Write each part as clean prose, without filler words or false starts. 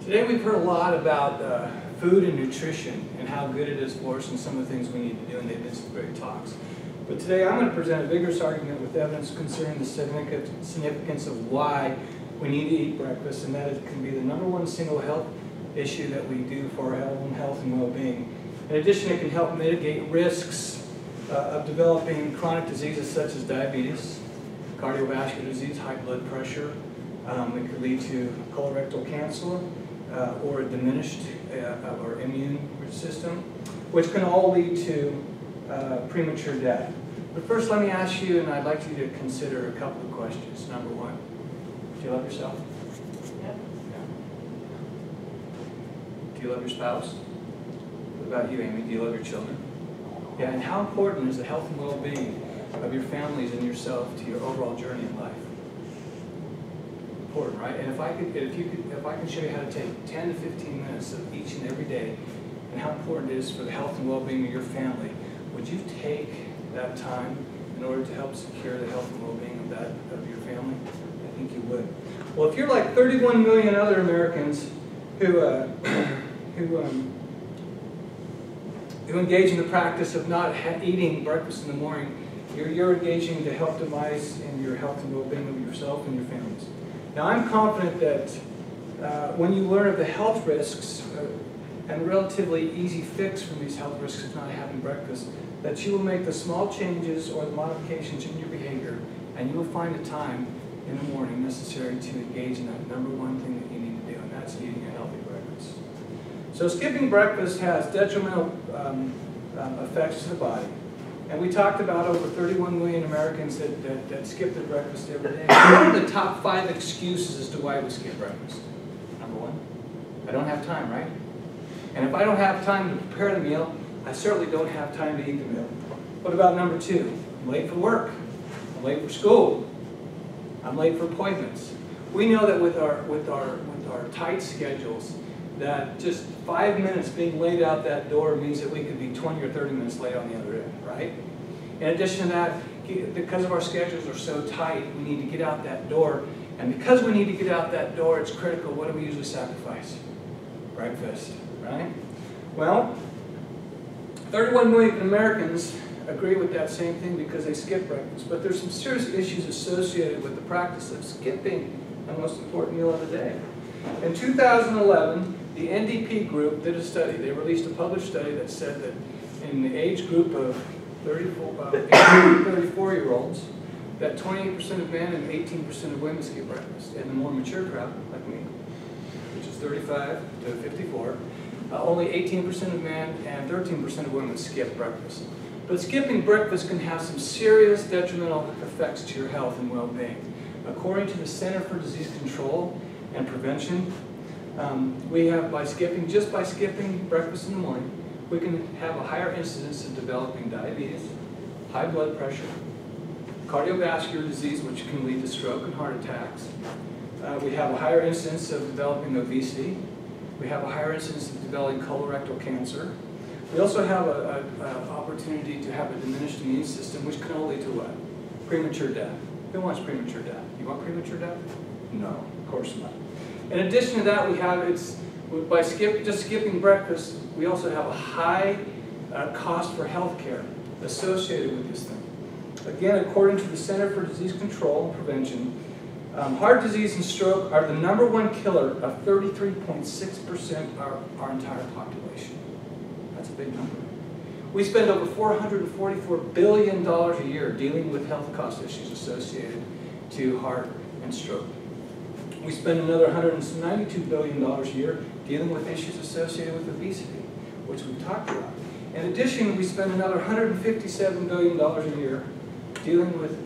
Today we've heard a lot about food and nutrition and how good it is for us and some of the things we need to do, and they've been some great talks. But today I'm going to present a vigorous argument with evidence concerning the significance of why we need to eat breakfast, and that it can be the #1 single health issue that we do for our own health and well-being. In addition, it can help mitigate risks of developing chronic diseases such as diabetes, cardiovascular disease, high blood pressure. It could lead to colorectal cancer or a diminished or immune system, which can all lead to premature death. But first, let me ask you, and I'd like you to consider a couple of questions. Number one, do you love yourself? Yeah. Do you love your spouse? What about you, Amy? Do you love your children? Yeah, and how important is the health and well-being of your families and yourself to your overall journey in life? Important, right? And if I can show you how to take 10 to 15 minutes of each and every day, and how important it is for the health and well-being of your family, would you take that time in order to help secure the health and well-being of your family? I think you would. Well, if you're like 31 million other Americans who engage in the practice of not eating breakfast in the morning, you're engaging to help demise in your health and well-being of yourself and your families. Now, I'm confident that when you learn of the health risks and the relatively easy fix from these health risks of not having breakfast, that you will make the small changes or the modifications in your behavior, and you will find the time in the morning necessary to engage in that #1 thing that you need to do, and that's eating a healthy breakfast. So skipping breakfast has detrimental effects to the body. And we talked about over 31 million Americans that skip their breakfast every day. What are the top 5 excuses as to why we skip breakfast? Number 1, I don't have time, right? And if I don't have time to prepare the meal, I certainly don't have time to eat the meal. What about number 2? I'm late for work. I'm late for school. I'm late for appointments. We know that with our tight schedules, that just 5 minutes being late out that door means that we could be 20 or 30 minutes late on the other end, right? In addition to that, because of our schedules are so tight, we need to get out that door. And because we need to get out that door, it's critical. What do we usually sacrifice? Breakfast, right? Well, 31 million Americans agree with that same thing because they skip breakfast. But there's some serious issues associated with the practice of skipping the most important meal of the day. In 2011, the NDP group did a study. They released a published study that said that in the age group of 34-year-olds, that 28% of men and 18% of women skip breakfast. And the more mature crowd, like me, which is 35 to 54, only 18% of men and 13% of women skip breakfast. But skipping breakfast can have some serious detrimental effects to your health and well-being. According to the Center for Disease Control and Prevention, we have just by skipping breakfast in the morning, we can have a higher incidence of developing diabetes, high blood pressure, cardiovascular disease, which can lead to stroke and heart attacks. We have a higher incidence of developing obesity. We have a higher incidence of developing colorectal cancer. We also have an opportunity to have a diminished immune system, which can only lead to what? Premature death. Who wants premature death? You want premature death? No, of course not. In addition to that, we have by just skipping breakfast, we also have a high cost for health care associated with this thing. Again, according to the Center for Disease Control and Prevention, heart disease and stroke are the #1 killer of 33.6% of our entire population. That's a big number. We spend over $444 billion a year dealing with health cost issues associated to heart and stroke. We spend another $192 billion a year dealing with issues associated with obesity, which we've talked about. In addition, we spend another $157 billion a year dealing with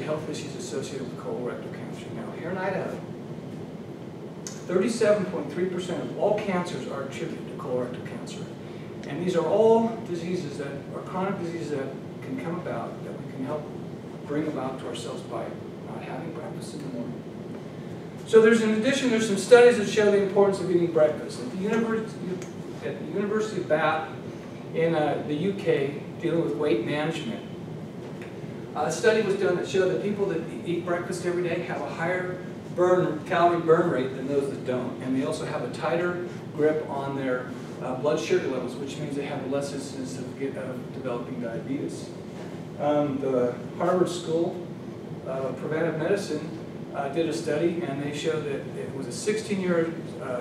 health issues associated with colorectal cancer. Now, here in Idaho, 37.3% of all cancers are attributed to colorectal cancer. And these are all diseases that are chronic diseases that can come about, that we can help bring about to ourselves by not having breakfast in the morning. So in addition, there's some studies that show the importance of eating breakfast. At the University of Bath in the UK, dealing with weight management, a study was done that showed that people that eat breakfast every day have a higher calorie burn rate than those that don't. And they also have a tighter grip on their blood sugar levels, which means they have less incidence of developing diabetes. The Harvard School of Preventive Medicine did a study, and they showed that it was a 16-year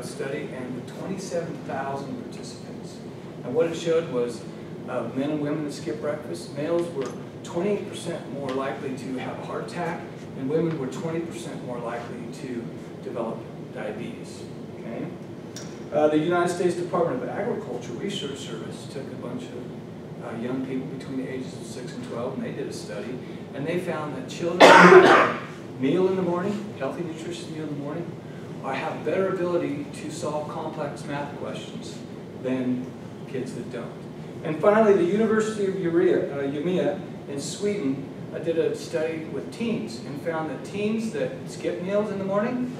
study and with 27,000 participants. And what it showed was men and women that skip breakfast, males were 28% more likely to have a heart attack, and women were 20% more likely to develop diabetes. Okay? The United States Department of Agriculture Research Service took a bunch of young people between the ages of 6 and 12, and they did a study, and they found that children who have a meal in the morning, healthy, nutritious meal in the morning, have better ability to solve complex math questions than kids that don't. And finally, the University of Umeå in Sweden did a study with teens and found that teens that skip meals in the morning,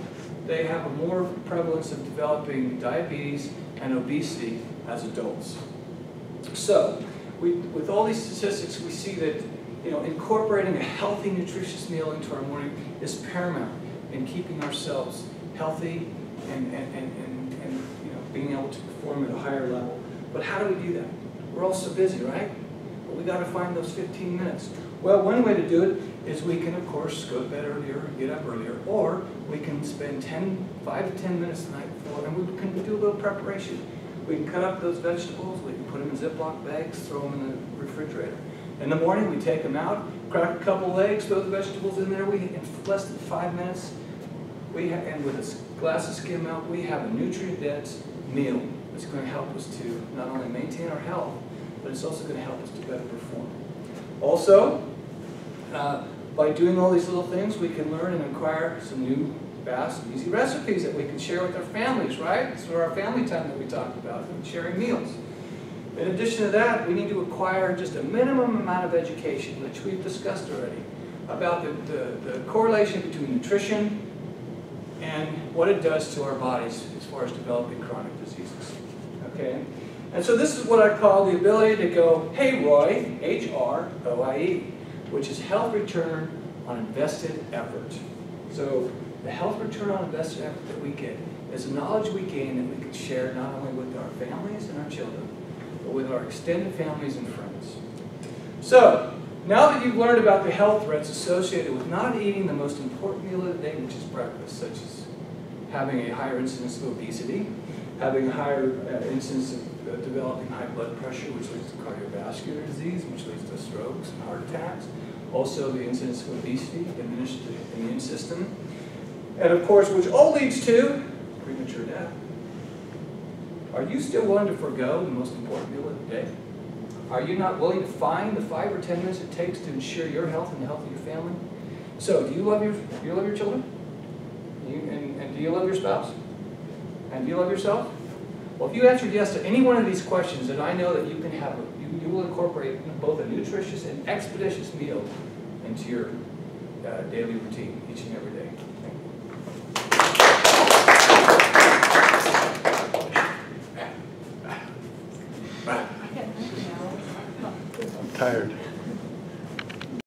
they have a more prevalence of developing diabetes and obesity as adults. So, with all these statistics, we see that incorporating a healthy, nutritious meal into our morning is paramount in keeping ourselves healthy and being able to perform at a higher level. But how do we do that? We're all so busy, right? But we got to find those 15 minutes. Well, one way to do it is we can, of course, go to bed earlier, get up earlier, or we can spend 5 to 10 minutes the night before, and we can do a little preparation. We can cut up those vegetables, we can put them in Ziploc bags, throw them in the refrigerator. In the morning, we take them out, crack a couple eggs, throw the vegetables in there. In less than 5 minutes, and with a glass of skim milk, we have a nutrient-dense meal that's going to help us to not only maintain our health, but it's also going to help us to better perform. Also, by doing all these little things, we can learn and acquire some new, fast, and easy recipes that we can share with our families, right? So our family time that we talked about, and sharing meals. In addition to that, we need to acquire just a minimum amount of education, which we've discussed already, about the correlation between nutrition and what it does to our bodies as far as developing chronic diseases. Okay? And so this is what I call the ability to go, hey Roy, HROIE, which is health return on invested effort. So the health return on invested effort that we get is the knowledge we gain that we can share not only with our families and our children, but with our extended families and friends. So, now that you've learned about the health threats associated with not eating the most important meal of the day, which is breakfast, such as having a higher incidence of obesity, having a higher incidence of developing high blood pressure, which leads to cardiovascular disease, which leads to strokes and heart attacks, also the incidence of obesity, diminished immune system, and of course, which all leads to premature death. Are you still willing to forego the most important meal of the day? Are you not willing to find the 5 or 10 minutes it takes to ensure your health and the health of your family? So, do you love your children? And do you love your spouse? And do you love yourself? Well, if you answered yes to any one of these questions, then I know that you can have you will incorporate both a nutritious and expeditious meal into your daily routine each and every day. I'm tired.